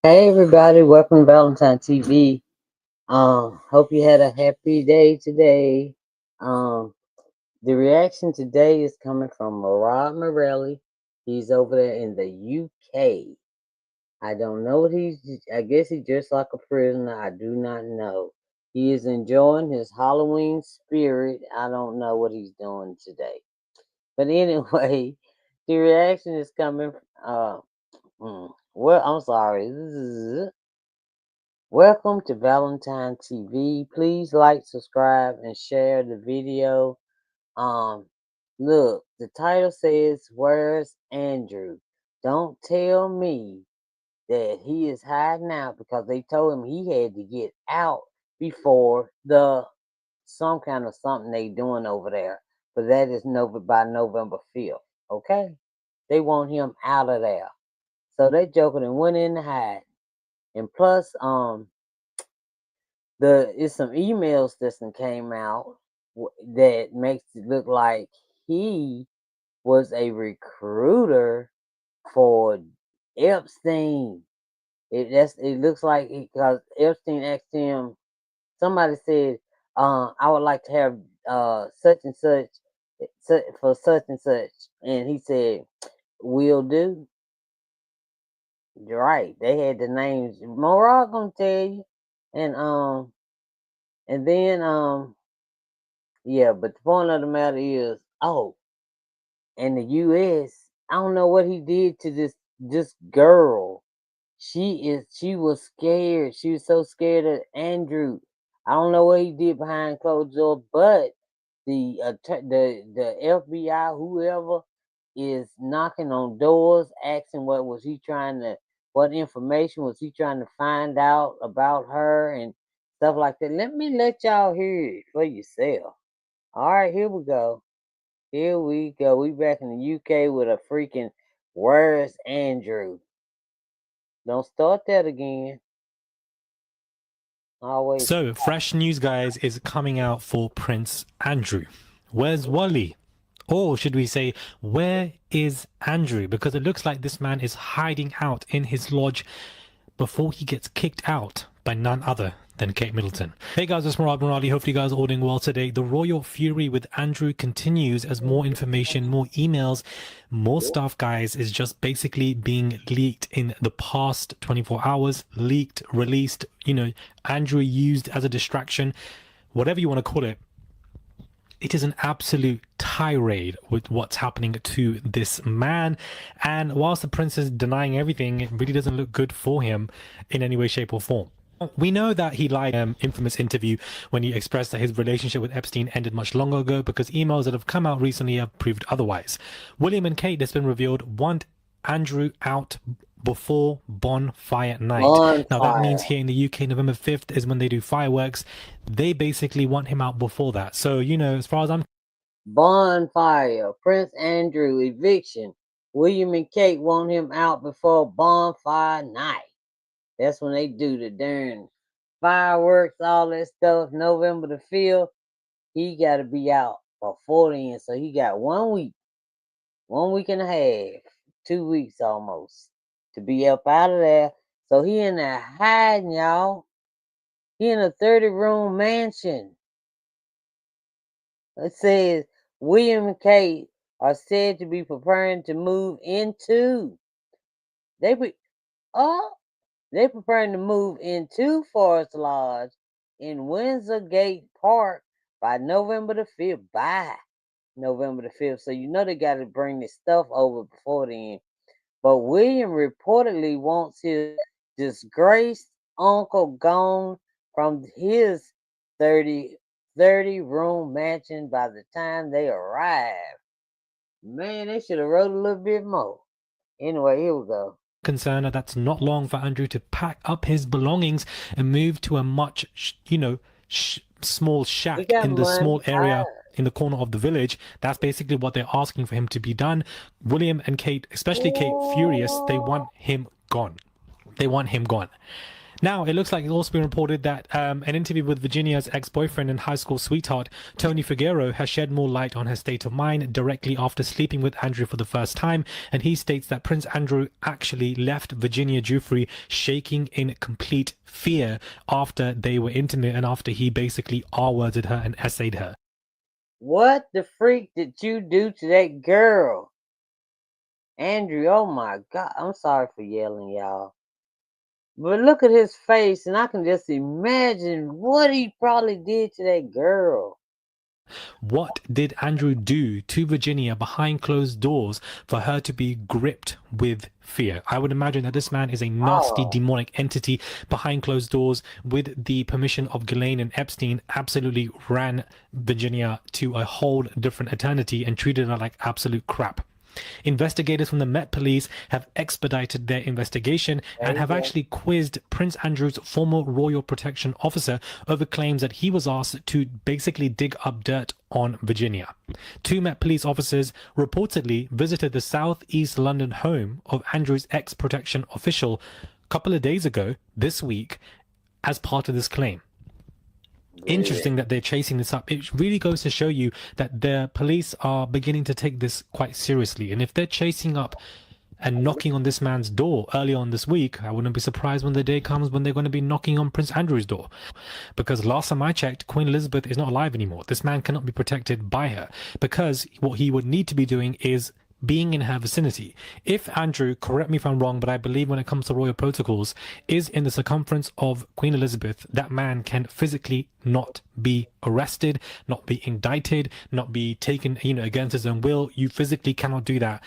Hey everybody, welcome to Valentine TV. Hope you had a happy day today. Um, the reaction today is coming from Murad Morelli. He's over there in the UK. I don't know what I guess he's just like a prisoner. I do not know. He is enjoying his Halloween spirit. I don't know what he's doing today. But anyway, the reaction is coming. Well, I'm sorry. Welcome to Valentine TV. Please like, subscribe, and share the video. Um, Look, the title says, "Where's Andrew?" Don't tell me that he is hiding out because they told him he had to get out before the some kind of something they doing over there. But that is by November 5th. Okay, they want him out of there. So they joking and went in to hide. And plus, it's some emails that came out that makes it look like he was a recruiter for Epstein. It looks like because Epstein asked him. Somebody said, "I would like to have such and for such and such," and he said, "Will do." You're right. They had the names. Morag gonna tell you, and then yeah, but the point of the matter is, in the U.S., I don't know what he did to this girl. She was scared. She was so scared of Andrew. I don't know what he did behind closed doors, but the FBI, whoever, is knocking on doors, asking what information was he trying to find out about her and stuff like that. Let y'all hear it for yourself. All right, here we go. Here we go. We back in the UK with a freaking "Where's Andrew?" Don't start that again. Always. So, fresh news, guys, is coming out for Prince Andrew. Where's Wally? Or should we say, where is Andrew? Because it looks like this man is hiding out in his lodge before he gets kicked out by none other than Kate Middleton. Hey guys, it's Murad. Hopefully you guys are all doing well today. The royal fury with Andrew continues as more information, more emails, more stuff, guys, is just basically being leaked in the past 24 hours. Leaked, released, Andrew used as a distraction, whatever you want to call it. It is an absolute tirade with what's happening to this man. And whilst the prince is denying everything, it really doesn't look good for him in any way, shape, or form. We know that he lied in infamous interview when he expressed that his relationship with Epstein ended much longer ago because emails that have come out recently have proved otherwise. William and Kate, it's been revealed, want Andrew out before bonfire night. Now that means Bonfire. here in the UK, November 5th is when they do fireworks. They basically want him out before that. So, as far as I'm Bonfire. Prince Andrew eviction. William and Kate want him out before bonfire night. That's when they do the darn fireworks, all that stuff. November the 5th. He got to be out before then. So he got 1 week and a half, 2 weeks almost to be up out of there. So he in there hiding, y'all. He in a 30-room mansion. It says William and Kate are said to be preparing to move into. They be oh they preparing to move into Forest Lodge in Windsor Gate Park by November the 5th. By November the 5th. So they gotta bring this stuff over before then. But William reportedly wants his disgraced uncle gone from his 30 room mansion by the time they arrive. Man, they should have wrote a little bit more. Anyway, here we go. concerned that that's not long for Andrew to pack up his belongings and move to a much, small We shack got in the money. small area in the corner of the village. That's basically what they're asking for him to be done. William and Kate, especially Kate, furious. They want him gone. They want him gone. Now, it looks like it's also been reported that an interview with Virginia's ex-boyfriend and high school sweetheart, Tony Figueroa, has shed more light on her state of mind directly after sleeping with Andrew for the first time. And he states that Prince Andrew actually left Virginia Giuffre shaking in complete fear after they were intimate and after he basically R-worded her and essayed her. What the freak did you do to that girl? Andrew, oh my God. I'm sorry for yelling, y'all. But look at his face, and I can just imagine what he probably did to that girl. What did Andrew do to Virginia behind closed doors for her to be gripped with fear? I would imagine that this man is a nasty, Oh, demonic entity behind closed doors with the permission of Ghislaine and Epstein, absolutely ran Virginia to a whole different eternity and treated her like absolute crap. Investigators from the Met Police have expedited their investigation there and you have go. actually quizzed Prince Andrew's former royal protection officer over claims that he was asked to basically dig up dirt on Virginia. Two Met Police officers reportedly visited the southeast London home of Andrew's ex-protection official a couple of days ago, this week, as part of this claim. Really? Interesting that they're chasing this up. It really goes to show you that the police are beginning to take this quite seriously. And if they're chasing up and knocking on this man's door early on this week, I wouldn't be surprised when the day comes when they're going to be knocking on Prince Andrew's door. Because last time I checked, Queen Elizabeth is not alive anymore. This man cannot be protected by her because what he would need to be doing is being in her vicinity. If Andrew, correct me if I'm wrong, but I believe when it comes to royal protocols, is in the circumference of Queen Elizabeth, that man can physically not be arrested, not be indicted, not be taken, against his own will. You physically cannot do that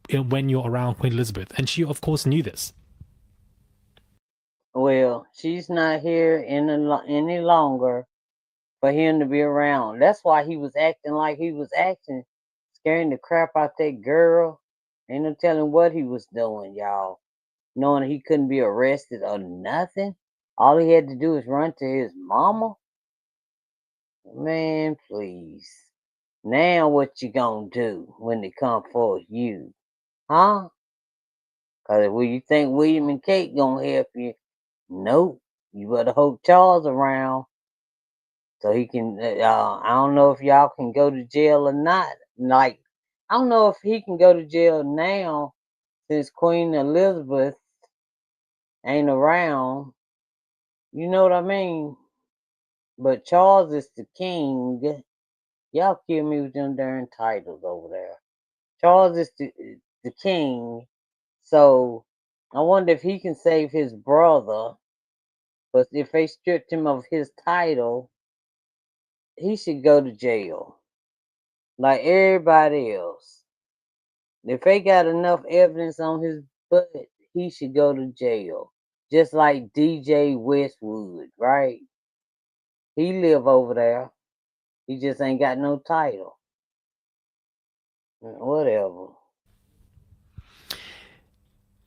when you're around Queen Elizabeth. And she, of course, knew this. Well, she's not here any longer for him to be around. That's why he was acting like he was acting, scaring the crap out that girl. Ain't no telling what he was doing, y'all. Knowing he couldn't be arrested or nothing. All he had to do was run to his mama. Man, please. Now what you gonna do when they come for you? Huh? Cause will you think William and Kate gonna help you? Nope. You better hope Charles around so he can. I don't know if y'all can go to jail or not. Like, I don't know if he can go to jail now since Queen Elizabeth ain't around. You know what I mean? But Charles is the king. Y'all kill me with them darn titles over there. Charles is the king. So I wonder if he can save his brother. But if they stripped him of his title, he should go to jail like everybody else. If they got enough evidence on his butt, he should go to jail. Just like DJ Westwood, right? He live over there. He just ain't got no title. Whatever.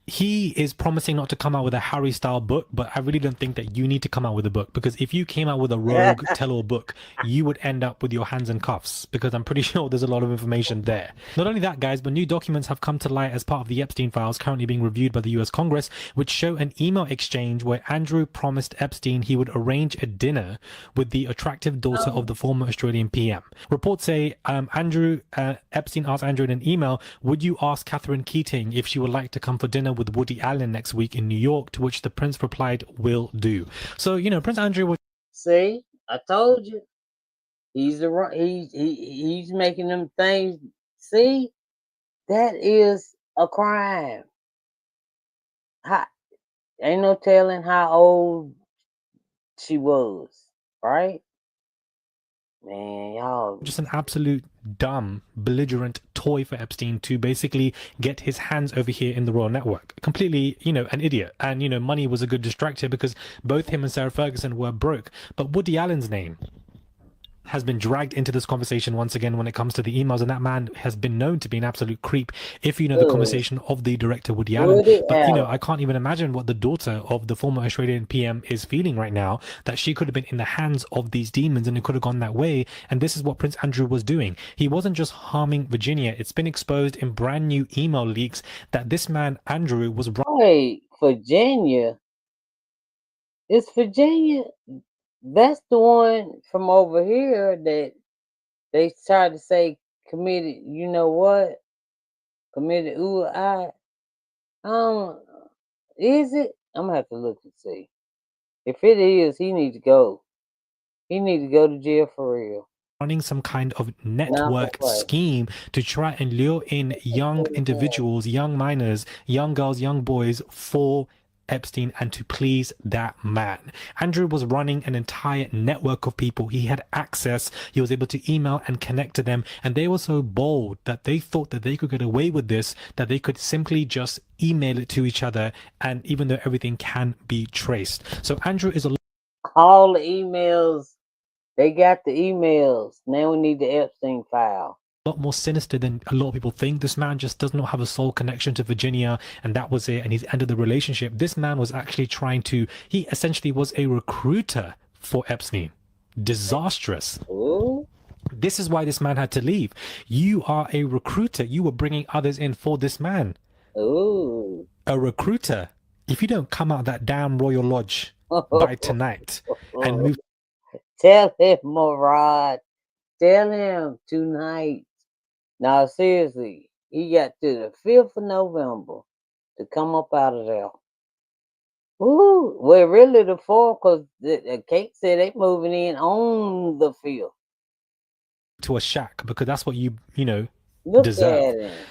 He is promising not to come out with a Harry style book, but I really don't think that you need to come out with a book, because if you came out with a rogue tell-all book, you would end up with your hands in cuffs, because I'm pretty sure there's a lot of information there. Not only that, guys, but new documents have come to light as part of the Epstein files currently being reviewed by the US Congress, which show an email exchange where Andrew promised Epstein he would arrange a dinner with the attractive daughter of the former Australian PM. Reports say Epstein asked Andrew in an email, would you ask Catherine Keating if she would like to come for dinner with Woody Allen next week in New York, to which the prince replied, will do. So, Prince Andrew was... See, I told you. He's making them things. See, that is a crime. How, ain't no telling how old she was, right? Man, y'all. just an absolute dumb, belligerent toy for Epstein to basically get his hands over here in the royal network. Completely, an idiot. And, money was a good distractor because both him and Sarah Ferguson were broke. But Woody Allen's name has been dragged into this conversation once again when it comes to the emails, and that man has been known to be an absolute creep, if you know the conversation of the director Woody Allen. But I can't even imagine what the daughter of the former Australian PM is feeling right now, that she could have been in the hands of these demons and it could have gone that way. And this is what Prince Andrew was doing. He wasn't just harming Virginia. It's been exposed in brand new email leaks that this man Andrew was... Wait, Virginia. It's Virginia. That's the one from over here that they tried to say committed. You know what? Committed. Ooh, um, is it? I'm gonna have to look and see. If it is, he need to go. He need to go to jail for real. Running some kind of Not for network play. scheme to try and lure in young individuals, young minors, young girls, young boys for Epstein and to please that man. Andrew was running an entire network of people. He had access. He was able to email and connect to them. And they were so bold that they thought that they could get away with this, that they could simply just email it to each other. And even though everything can be traced. So Andrew is a All the emails. They got the emails. Now we need the Epstein file. lot more sinister than a lot of people think. This man just does not have a soul connection to Virginia, and that was it. And he's ended the relationship. This man was actually trying to, he essentially was a recruiter for Epstein. Disastrous. Ooh, This is why this man had to leave. You are a recruiter. You were bringing others in for this man. ooh. A recruiter. If you don't come out that damn Royal Lodge by tonight and move Tell him, Murad. Tell him tonight. Now, seriously, he got to the 5th of November to come up out of there. Ooh, well, really the 4th, because Kate said they moving in on the 5th. to a shack because that's what you know, Look deserve. at him.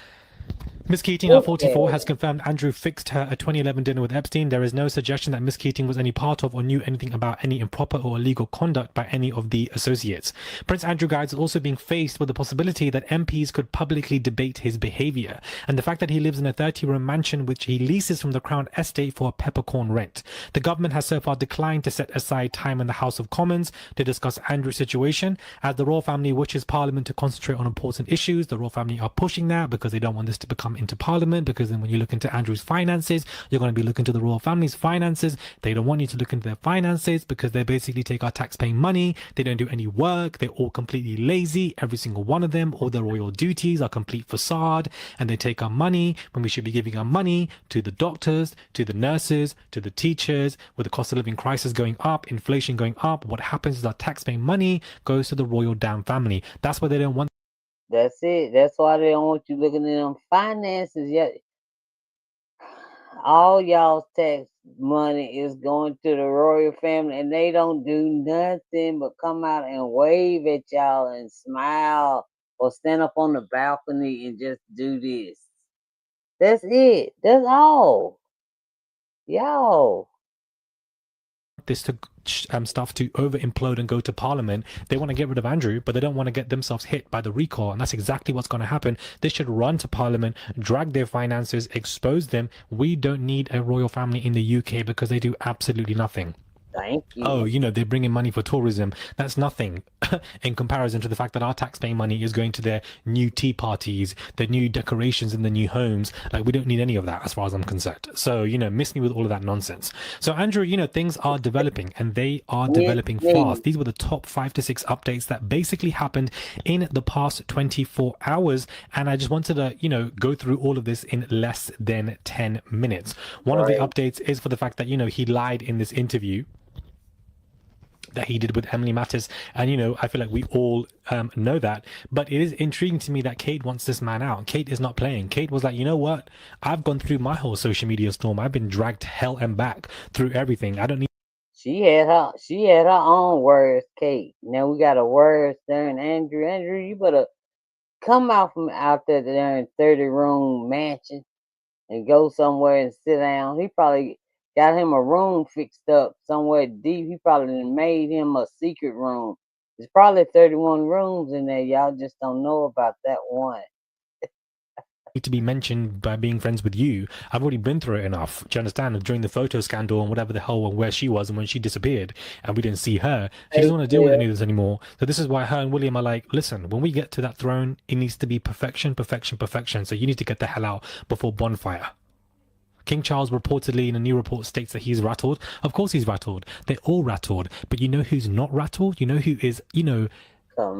Miss Keating, at Look at 44, has him. confirmed Andrew fixed her a 2011 dinner with Epstein. There is no suggestion that Miss Keating was any part of or knew anything about any improper or illegal conduct by any of the associates. Prince Andrew guides is also being faced with the possibility that MPs could publicly debate his behaviour and the fact that he lives in a 30-room mansion which he leases from the Crown Estate for a peppercorn rent. The government has so far declined to set aside time in the House of Commons to discuss Andrew's situation. As the royal family wishes Parliament to concentrate on important issues, the royal family are pushing that because they don't want this to become into Parliament, because then when you look into Andrew's finances, you're going to be looking to the royal family's finances. They don't want you to look into their finances because they basically take our tax-paying money. They don't do any work. They're all completely lazy, every single one of them. All the royal duties are complete facade, and they take our money when we should be giving our money to the doctors, to the nurses, to the teachers. With the cost of living crisis going up, inflation going up, what happens is our tax-paying money goes to the royal damn family. That's why they don't want That's it. That's why they don't want you looking at them finances yet. All y'all's tax money is going to the royal family, and they don't do nothing but come out and wave at y'all and smile or stand up on the balcony and just do this. That's it. That's all. Y'all. this to stuff to over implode and go to Parliament. They want to get rid of Andrew, but they don't want to get themselves hit by the recall, and that's exactly what's going to happen. They should run to Parliament, drag their finances, expose them. We don't need a royal family in the UK because they do absolutely nothing. Thank Oh, you. you know, they bring in money for tourism. That's nothing in comparison to the fact that our tax-paying money is going to their new tea parties, their new decorations in the new homes. Like, we don't need any of that as far as I'm concerned. So, you know, miss me with all of that nonsense. So, Andrew, you know, things are developing and they are Miss developing me. fast. These were the top 5 to 6 updates that basically happened in the past 24 hours. And I just wanted to, you know, go through all of this in less than 10 minutes. One of the Right. updates is for the fact that, you know, he lied in this interview that he did with Emily Mattis. And, you know, I feel like we all know that. But it is intriguing to me that Kate wants this man out. Kate is not playing. Kate was like, you know what? I've gone through my whole social media storm. I've been dragged hell and back through everything. I don't need She had her own words, Kate. Now we got a words there and Andrew. Andrew, you better come out from out there in 30-room mansion and go somewhere and sit down. He probably got him a room fixed up somewhere deep. He probably done made him a secret room. There's probably 31 rooms in there. Y'all just don't know about that one. to be mentioned by being friends with you. I've already been through it enough. Do you understand? During the photo scandal and whatever the hell and where she was and when she disappeared and we didn't see her, she Hey, doesn't want to deal with any of this anymore. So this is why her and William are like, listen, when we get to that throne, it needs to be perfection, perfection, perfection. So you need to get the hell out before bonfire. King Charles reportedly in a new report states that he's rattled. Of course he's rattled. They're all rattled. But you know who's not rattled? You know who is, you know,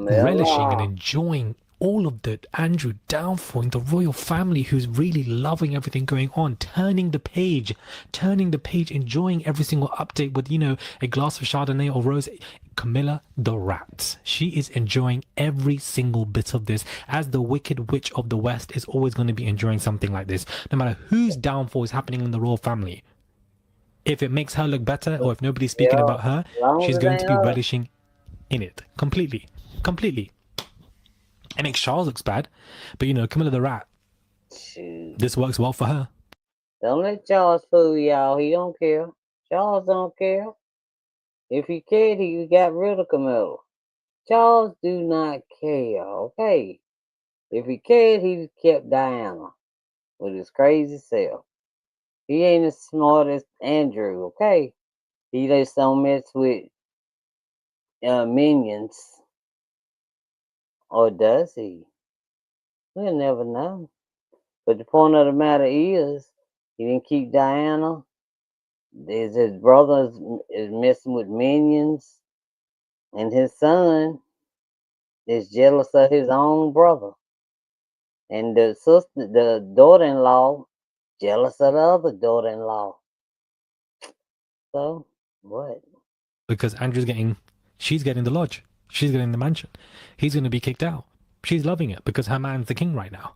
relishing and Camilla. enjoying all of the Andrew downfall in the royal family, who's really loving everything going on, turning the page, enjoying every single update with, a glass of Chardonnay or rose. Camilla the rat. She is enjoying every single bit of this, as the Wicked Witch of the West is always going to be enjoying something like this, no matter whose downfall is happening in the royal family. If it makes her look better, or if nobody's speaking Yeah, about her, as long she's as it going to ain't be her. relishing in it completely. Completely. It makes Charles looks bad, but Camilla the rat, Shoot. this works well for her. Don't let Charles fool y'all. He don't care. Charles don't care. If he cared, he got rid of Camilla. Charles do not care, okay? If he cared, he kept Diana with his crazy self. He ain't as smart as Andrew, okay? He just don't mess with minions. Or does he? We'll never know. But the point of the matter is, he didn't keep Diana. His brother is messing with minions, and his son is jealous of his own brother. And the daughter-in-law, jealous of the other daughter-in-law. So, what? Because she's getting the lodge, she's getting the mansion. He's going to be kicked out. She's loving it because her man's the king right now.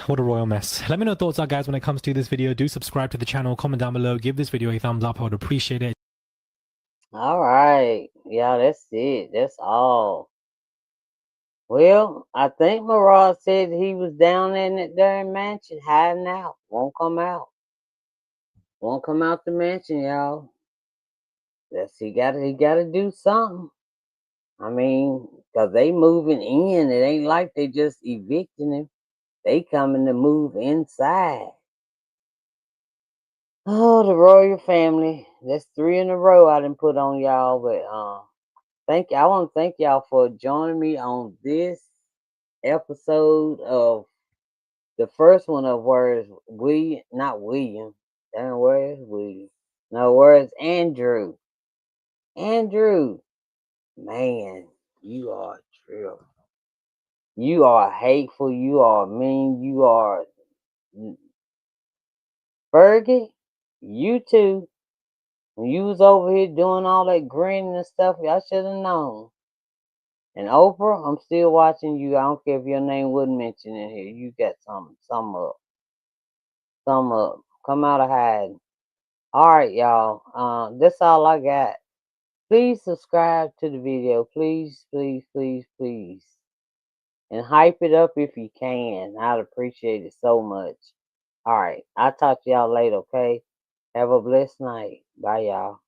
What a royal mess. Let me know what thoughts are, guys, when it comes to this video. Do subscribe to the channel, comment down below, give this video a thumbs up. I would appreciate it. All right. Yeah, that's it. That's all. Well, I think Mirage said he was down in that darn mansion hiding out. Won't come out. Won't come out the mansion, y'all. That's he gotta do something. I mean, 'cause they moving in. It ain't like they just evicting him. They coming to move inside. Oh, the royal family. That's 3 in a row I didn't put on y'all, but I want to thank y'all for joining me on this episode of the first one of Where's William, not William. Damn, where is William? No, where is Andrew? Andrew, man, you are true. You are hateful. You are mean. You are Fergie. You too. When you was over here doing all that grinning and stuff, I should have known. And Oprah, I'm still watching you. I don't care if your name wasn't mentioned in here. You got some up, some up. Come out of hiding. All right, y'all. That's all I got. Please subscribe to the video. Please, please, please, please. And hype it up if you can. I'd appreciate it so much. All right. I'll talk to y'all later, okay? Have a blessed night. Bye, y'all.